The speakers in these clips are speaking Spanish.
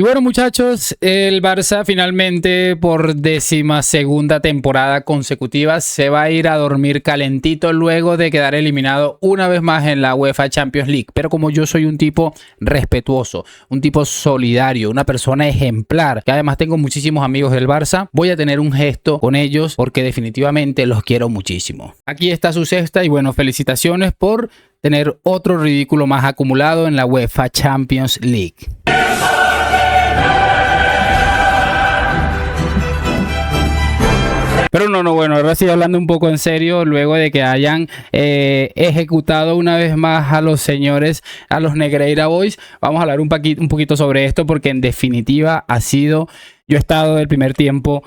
Y bueno, muchachos, el Barça finalmente por 12ª temporada consecutiva se va a ir a dormir calentito luego de quedar eliminado una vez más en la UEFA Champions League. Pero como yo soy un tipo respetuoso, un tipo solidario, una persona ejemplar, que además tengo muchísimos amigos del Barça, voy a tener un gesto con ellos porque definitivamente los quiero muchísimo. Aquí está su cesta y bueno, felicitaciones por tener otro ridículo más acumulado en la UEFA Champions League. Pero bueno, ahora sí hablando un poco en serio, luego de que hayan ejecutado una vez más a los señores, a los Negreira Boys, vamos a hablar un poquito sobre esto porque en definitiva ha sido, yo he estado del primer tiempo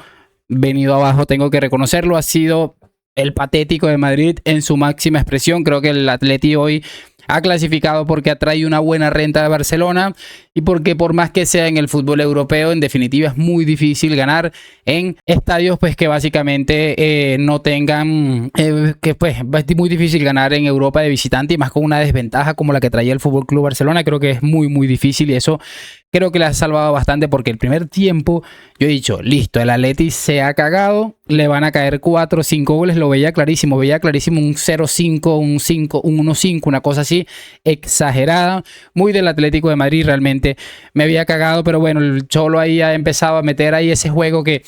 venido abajo, tengo que reconocerlo, ha sido el patético de Madrid en su máxima expresión. Creo que el Atleti hoy ha clasificado porque atrae una buena renta de Barcelona y porque por más que sea en el fútbol europeo, en definitiva es muy difícil ganar en estadios pues que básicamente no tengan, que pues es muy difícil ganar en Europa de visitante y más con una desventaja como la que traía el FC Barcelona. Creo que es muy difícil y eso creo que le ha salvado bastante porque el primer tiempo yo he dicho, listo, el Atleti se ha cagado, le van a caer 4 o 5 goles, lo veía clarísimo un 0-5, un 5, un 1-5, una cosa así exagerada, muy del Atlético de Madrid. Realmente me había cagado, pero bueno, el Cholo ahí ha empezado a meter ahí ese juego que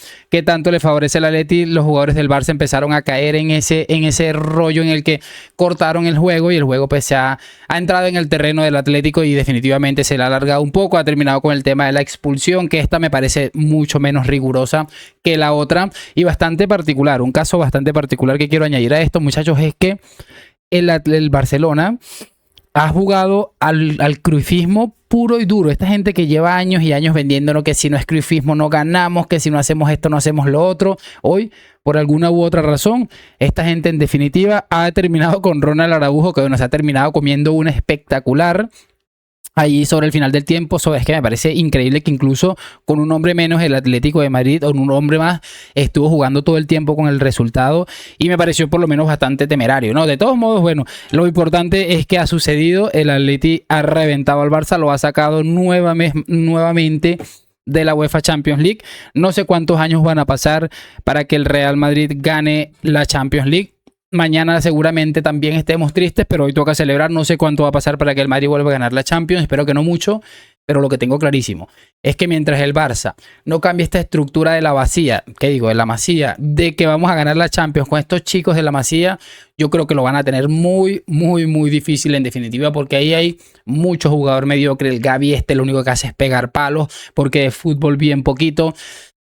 tanto le favorece al Atleti. Los jugadores del Barça empezaron a caer en ese rollo en el que cortaron el juego y el juego pues se ha entrado en el terreno del Atlético y definitivamente se le ha alargado un poco, ha terminado con el tema de la expulsión, que esta me parece mucho menos rigurosa que la otra y bastante particular. Un caso bastante particular que quiero añadir a esto, muchachos, es que el Barcelona ha jugado al cruifismo puro y duro. Esta gente que lleva años y años vendiéndonos que si no es cruifismo no ganamos, que si no hacemos esto no hacemos lo otro. Hoy, por alguna u otra razón, esta gente en definitiva ha terminado con Ronald Araujo, que nos ha terminado comiendo una espectacular ahí sobre el final del tiempo. Es que me parece increíble que incluso con un hombre menos el Atlético de Madrid o un hombre más estuvo jugando todo el tiempo con el resultado y me pareció por lo menos bastante temerario, ¿no? De todos modos, bueno, lo importante es que ha sucedido, el Atleti ha reventado al Barça, lo ha sacado nuevamente de la UEFA Champions League. No sé cuántos años van a pasar para que el Real Madrid gane la Champions League. Mañana seguramente también estemos tristes, pero hoy toca celebrar. No sé cuánto va a pasar para que el Madrid vuelva a ganar la Champions. Espero que no mucho, pero lo que tengo clarísimo es que mientras el Barça no cambie esta estructura de la Masía, de la Masía, de que vamos a ganar la Champions con estos chicos de la Masía, yo creo que lo van a tener muy difícil en definitiva, porque ahí hay mucho jugador mediocre. El Gavi lo único que hace es pegar palos, porque de fútbol bien poquito.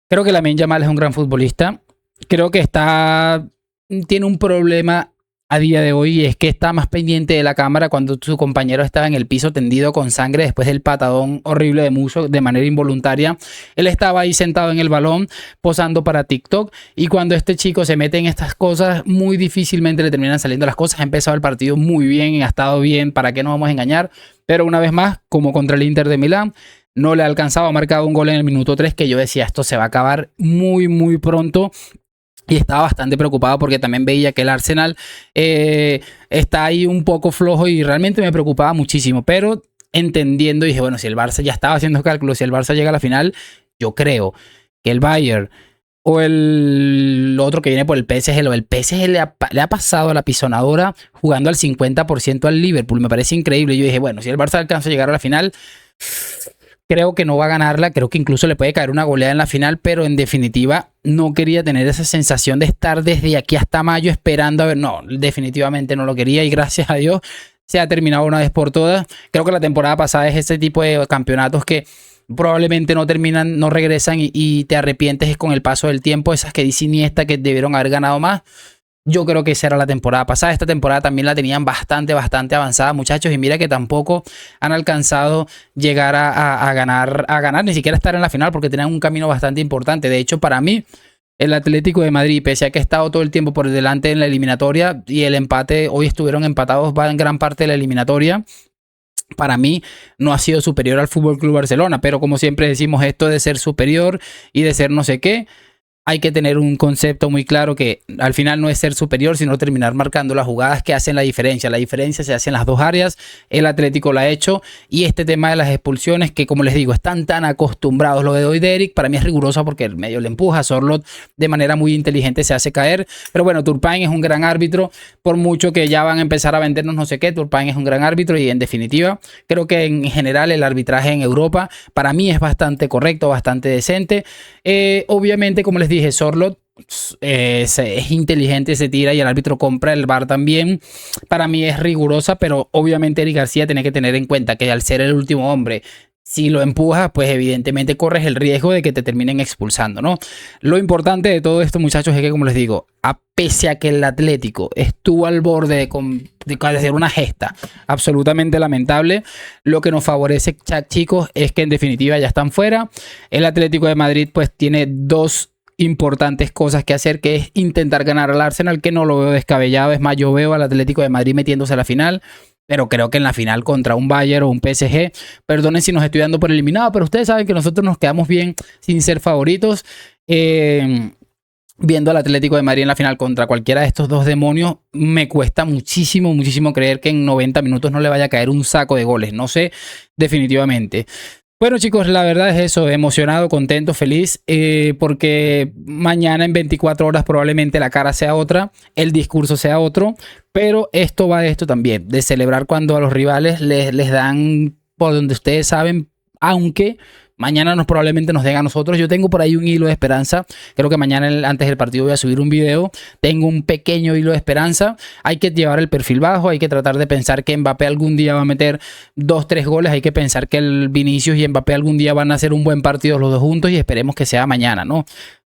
Creo que Lamine Yamal es un gran futbolista. Creo que tiene un problema a día de hoy y es que está más pendiente de la cámara cuando su compañero estaba en el piso tendido con sangre después del patadón horrible de Musso de manera involuntaria. Él estaba ahí sentado en el balón posando para TikTok y cuando este chico se mete en estas cosas muy difícilmente le terminan saliendo las cosas. Ha empezado el partido muy bien, ha estado bien, ¿para qué nos vamos a engañar? Pero una vez más, como contra el Inter de Milán, no le ha alcanzado, ha marcado un gol en el minuto 3 que yo decía, esto se va a acabar muy pronto. Y estaba bastante preocupado porque también veía que el Arsenal está ahí un poco flojo y realmente me preocupaba muchísimo. Pero entendiendo, dije, bueno, si el Barça ya estaba haciendo cálculos, si el Barça llega a la final, yo creo que el Bayern o el otro que viene por el PSG, el PSG le ha pasado a la pisonadora jugando al 50% al Liverpool. Me parece increíble. Yo dije, bueno, si el Barça alcanza a llegar a la final, creo que no va a ganarla, creo que incluso le puede caer una goleada en la final, pero en definitiva no quería tener esa sensación de estar desde aquí hasta mayo esperando a ver. No, definitivamente no lo quería y gracias a Dios se ha terminado una vez por todas. Creo que la temporada pasada es ese tipo de campeonatos que probablemente no terminan, no regresan y te arrepientes con el paso del tiempo. Esas que dice Iniesta que debieron haber ganado más. Yo creo que esa era la temporada pasada. Esta temporada también la tenían bastante avanzada, muchachos. Y mira que tampoco han alcanzado llegar a ganar, ni siquiera estar en la final, porque tenían un camino bastante importante. De hecho, para mí, el Atlético de Madrid, pese a que ha estado todo el tiempo por delante en la eliminatoria y el empate, hoy estuvieron empatados en gran parte de la eliminatoria, para mí no ha sido superior al FC Barcelona. Pero como siempre decimos, esto de ser superior y de ser no sé qué, hay que tener un concepto muy claro que al final no es ser superior, sino terminar marcando las jugadas que hacen la diferencia. La diferencia se hace en las dos áreas. El Atlético la ha hecho, y este tema de las expulsiones, que como les digo, están tan acostumbrados. Lo de hoy de Eric para mí es rigurosa porque el medio le empuja. Sorloth de manera muy inteligente se hace caer. Pero bueno, Turpin es un gran árbitro. Por mucho que ya van a empezar a vendernos no sé qué, Turpin es un gran árbitro, y en definitiva creo que en general el arbitraje en Europa para mí es bastante correcto, bastante decente. Obviamente, como les dije, Sorloth es inteligente, se tira y el árbitro compra. El VAR también para mí es rigurosa, pero obviamente Eric García tiene que tener en cuenta que al ser el último hombre, si lo empujas, pues evidentemente corres el riesgo de que te terminen expulsando, ¿no? Lo importante de todo esto, muchachos, es que, como les digo, pese a que el Atlético estuvo al borde de hacer una gesta absolutamente lamentable, lo que nos favorece, chicos, es que en definitiva ya están fuera. El Atlético de Madrid pues tiene dos importantes cosas que hacer, que es intentar ganar al Arsenal, que no lo veo descabellado. Es más, yo veo al Atlético de Madrid metiéndose a la final, pero creo que en la final contra un Bayern o un PSG, perdonen si nos estoy dando por eliminado, pero ustedes saben que nosotros nos quedamos bien sin ser favoritos. Viendo al Atlético de Madrid en la final contra cualquiera de estos dos demonios, me cuesta muchísimo, muchísimo creer que en 90 minutos no le vaya a caer un saco de goles. No sé, definitivamente. Bueno, chicos, la verdad es eso, emocionado, contento, feliz, porque mañana en 24 horas probablemente la cara sea otra, el discurso sea otro, pero esto va de esto también, de celebrar cuando a los rivales les dan por donde ustedes saben, aunque mañana probablemente nos den a nosotros. Yo tengo por ahí un hilo de esperanza. Creo que mañana, antes del partido, voy a subir un video. Tengo un pequeño hilo de esperanza. Hay que llevar el perfil bajo. Hay que tratar de pensar que Mbappé algún día va a meter 2-3 goles. Hay que pensar que el Vinicius y Mbappé algún día van a hacer un buen partido los dos juntos, y esperemos que sea mañana, ¿no?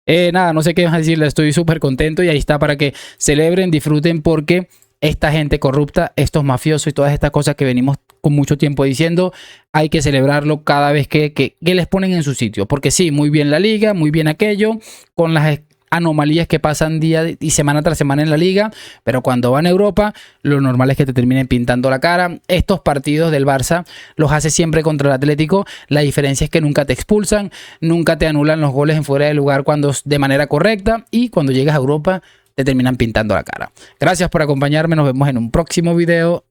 Nada, no sé qué más decirles. Estoy súper contento, y ahí está para que celebren, disfruten, porque esta gente corrupta, estos mafiosos y todas estas cosas que venimos con mucho tiempo diciendo, hay que celebrarlo cada vez que les ponen en su sitio. Porque sí, muy bien la liga, muy bien aquello, con las anomalías que pasan día y semana tras semana en la liga, pero cuando van a Europa, lo normal es que te terminen pintando la cara. Estos partidos del Barça los hace siempre contra el Atlético. La diferencia es que nunca te expulsan, nunca te anulan los goles en fuera de lugar cuando de manera correcta, y cuando llegas a Europa te terminan pintando la cara. Gracias por acompañarme, nos vemos en un próximo video.